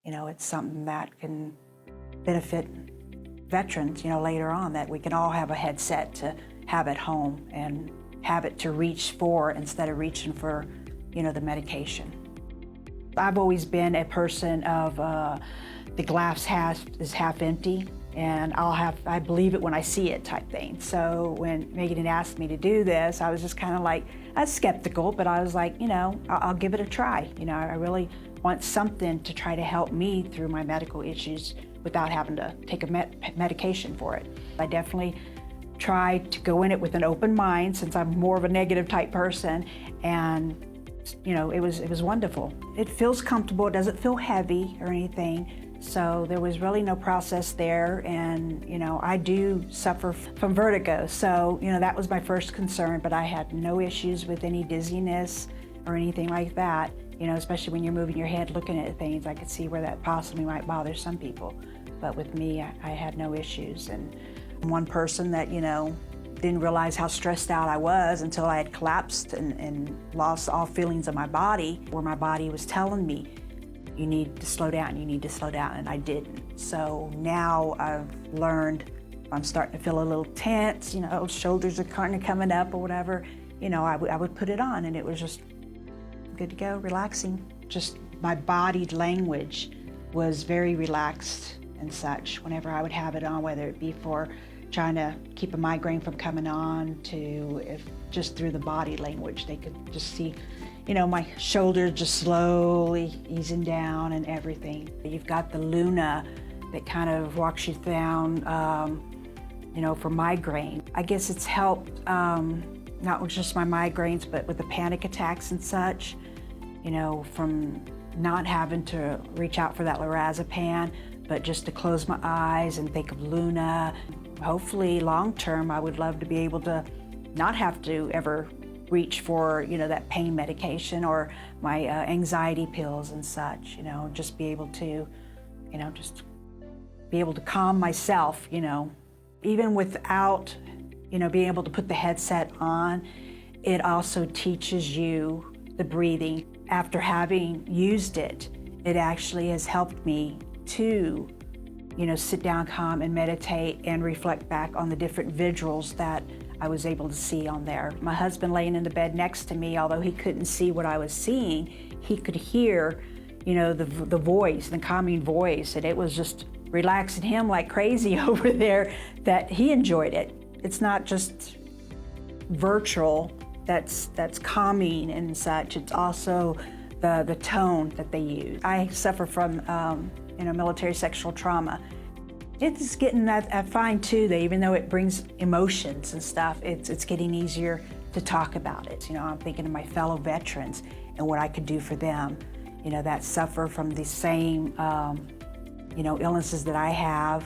It's something that can benefit veterans, later on, that we can all have a headset to have at home and have it to reach for instead of reaching for, the medication. I've always been a person of the glass is half empty, and I believe it when I see it type thing. So when Megan asked me to do this, I was just kind of like, I was skeptical, but I was like, I'll give it a try. I really want something to try to help me through my medical issues without having to take a medication for it. I definitely tried to go in it with an open mind, since I'm more of a negative type person, and it was wonderful. It feels comfortable, it doesn't feel heavy or anything, so there was really no process there. And I do suffer from vertigo, so that was my first concern, but I had no issues with any dizziness or anything like that. Especially when you're moving your head looking at things, I could see where that possibly might bother some people. But with me, I had no issues. And one person that, didn't realize how stressed out I was until I had collapsed and lost all feelings of my body, where my body was telling me, you need to slow down, and I didn't. So now I've learned, I'm starting to feel a little tense, shoulders are kind of coming up or whatever, I would put it on, and it was just good to go, relaxing. Just my body language was very relaxed and such whenever I would have it on, whether it be for trying to keep a migraine from coming on, to if just through the body language, they could just see, my shoulders just slowly easing down and everything. You've got the Luna that kind of walks you down, for migraine. I guess it's helped, not with just my migraines, but with the panic attacks and such, from not having to reach out for that lorazepam, but just to close my eyes and think of Luna. Hopefully, long term, I would love to be able to not have to ever reach for, that pain medication or my anxiety pills and such, just be able to, just be able to calm myself, even without, being able to put the headset on. It also teaches you the breathing. After having used it, it actually has helped me to, sit down calm and meditate and reflect back on the different visuals that I was able to see on there. My husband laying in the bed next to me, although he couldn't see what I was seeing, he could hear, the voice, the calming voice, and it was just relaxing him like crazy over there, that he enjoyed it. It's not just virtual that's calming and such, it's also the tone that they use. I suffer from military sexual trauma. It's getting, I find too, that even though it brings emotions and stuff, it's getting easier to talk about it. I'm thinking of my fellow veterans and what I could do for them, that suffer from the same, illnesses that I have.